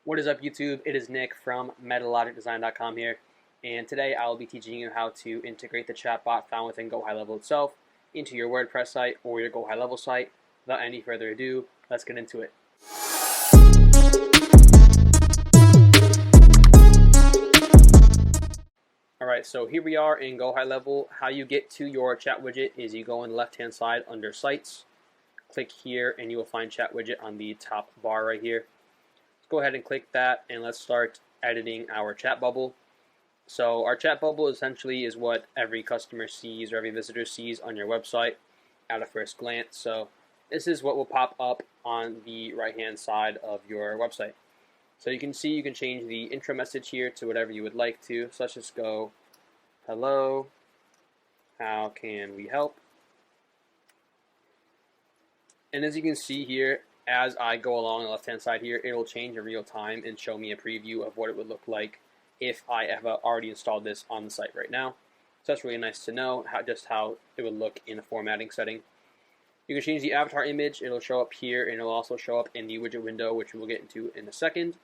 What is up, YouTube? It is Nick from MetaLogicDesign.com here, and today I will be teaching you how to integrate the chatbot found within Go High Level itself into your WordPress site or your Go High Level site. Without any further ado, let's get into it. Alright, so here we are in Go High Level. How you get to your chat widget is you go on the left-hand side under Sites, click here, and you will find Chat Widget on the top bar right here. Go ahead and click that, and let's start editing our chat bubble. So our chat bubble essentially is what every customer sees or every visitor sees on your website at a first glance. So this is what will pop up on the right hand side of your website. So you can see you can change the intro message here to whatever you would like to. So let's just go, hello, how can we help? And as you can see here, as I go along the left-hand side here, it will change in real time and show me a preview of what it would look like if I have already installed this on the site right now. So that's really nice to know just how it would look in a formatting setting. You can change the avatar image. It'll show up here, and it'll also show up in the widget window, which we'll get into in a second.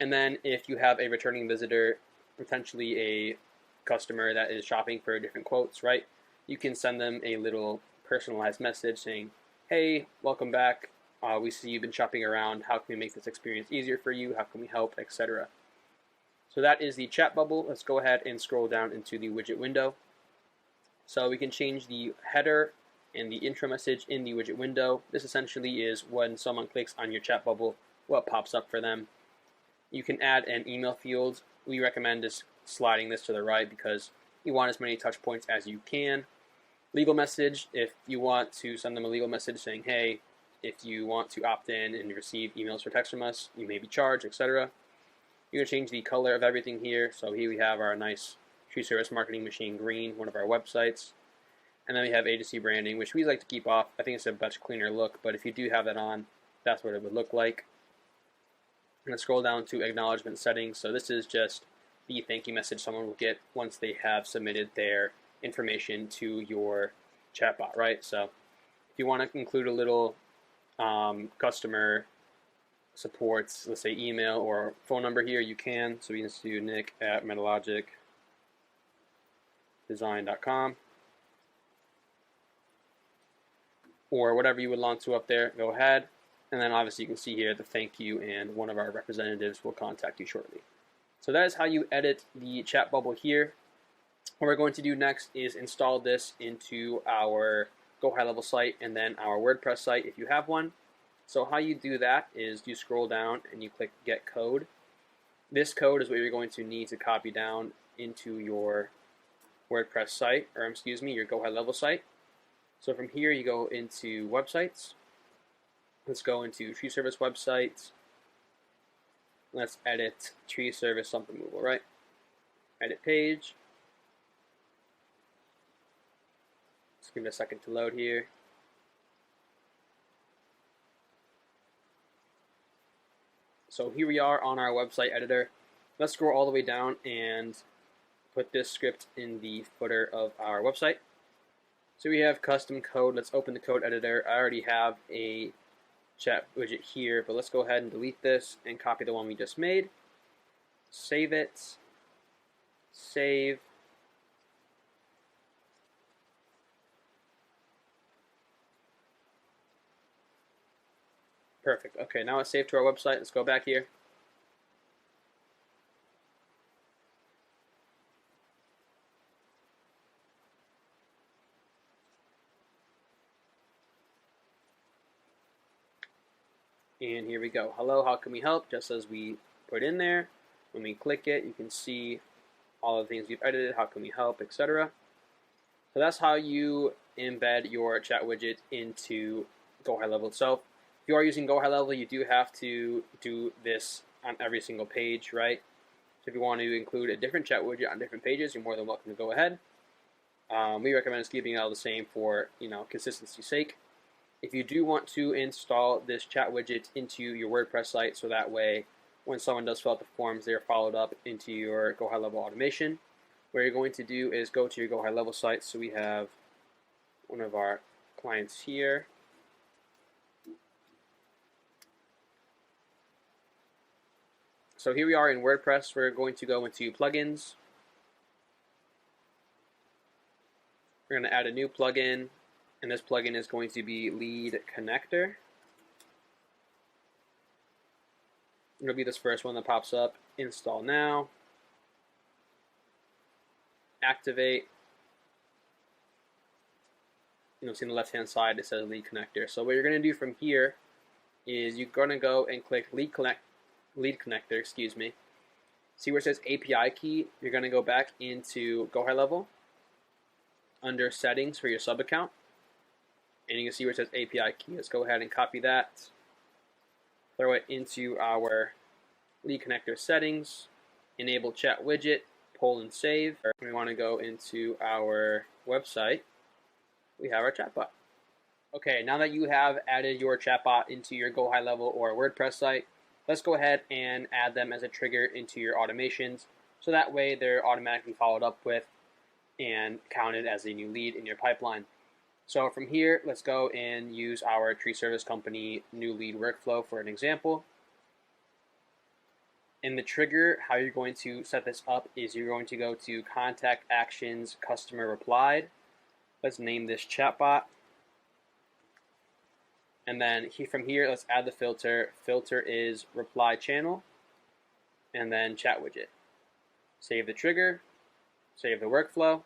And then if you have a returning visitor, potentially a customer that is shopping for different quotes, right, you can send them a little personalized message saying, hey, welcome back. We see you've been shopping around. How can we make this experience easier for you? How can we help, etc. So that is the chat bubble. Let's go ahead and scroll down into the widget window. So we can change the header and the intro message in the widget window. This essentially is when someone clicks on your chat bubble, what pops up for them. You can add an email field. We recommend just sliding this to the right because you want as many touch points as you can. Legal message, if you want to send them a legal message saying, hey, if you want to opt in and receive emails or text from us, you may be charged, etc. You can change the color of everything here. So here we have our nice tree service marketing machine green, one of our websites. And then we have agency branding, which we like to keep off. I think it's a much cleaner look, but if you do have that on, that's what it would look like. I'm going to scroll down to acknowledgement settings. So this is just the thank you message someone will get once they have submitted their information to your chatbot, right? So if you want to include a little customer supports, let's say email or phone number here, you can. So we can do nick@metalogicdesign.com or whatever you would want to up there. Go ahead, and then obviously you can see here the thank you, and one of our representatives will contact you shortly. So that is how you edit the chat bubble here. What we're going to do next is install this into our Go High Level site and then our WordPress site if you have one. So how you do that is you scroll down and you click Get Code. This code is what you're going to need to copy down into your WordPress site, or excuse me, your Go High Level site. So from here you go into Websites. Let's go into Tree Service Websites. Let's edit Tree Service Sump Removal, right? Edit page. Just give it a second to load here. So here we are on our website editor. Let's scroll all the way down and put this script in the footer of our website. So we have custom code. Let's open the code editor. I already have a chat widget here, but let's go ahead and delete this and copy the one we just made. Save it. Save. Perfect. Okay, now it's saved to our website. Let's go back here. And here we go. Hello, how can we help? Just as we put in there. When we click it, you can see all of the things we've edited. How can we help, etc. So that's how you embed your chat widget into Go High Level itself. If you are using Go High Level, you do have to do this on every single page, right? So if you want to include a different chat widget on different pages, you're more than welcome to go ahead. We recommend keeping it all the same for consistency's sake. If you do want to install this chat widget into your WordPress site, so that way when someone does fill out the forms, they're followed up into your Go High Level automation, what you're going to do is go to your Go High Level site. So we have one of our clients here. So here we are in WordPress. We're going to go into plugins. We're going to add a new plugin, and this plugin is going to be Lead Connector. It'll be this first one that pops up. Install now. Activate. You'll see on the left hand side it says Lead Connector. So what you're going to do from here is you're going to go and click Lead Connector, See where it says API key? You're going to go back into Go High Level under Settings for your sub account, and you can see where it says API key. Let's go ahead and copy that, throw it into our Lead Connector settings, enable chat widget, pull and save. We want to go into our website. We have our chatbot. Okay, now that you have added your chatbot into your Go High Level or WordPress site, let's go ahead and add them as a trigger into your automations, so that way they're automatically followed up with and counted as a new lead in your pipeline. So from here, let's go and use our tree service company new lead workflow for an example. In the trigger, how you're going to set this up is you're going to go to Contact Actions Customer Replied. Let's name this chatbot. And then from here, let's add the filter. Filter is Reply Channel, and then Chat Widget. Save the trigger, save the workflow,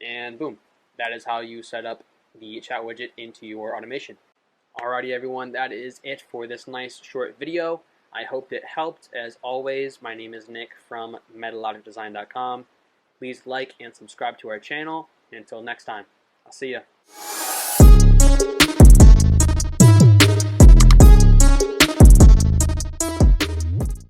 and boom. That is how you set up the chat widget into your automation. Alrighty everyone, that is it for this nice short video. I hope it helped. As always, my name is Nick from MetaLogicDesign.com. Please like and subscribe to our channel. And until next time, I'll see ya.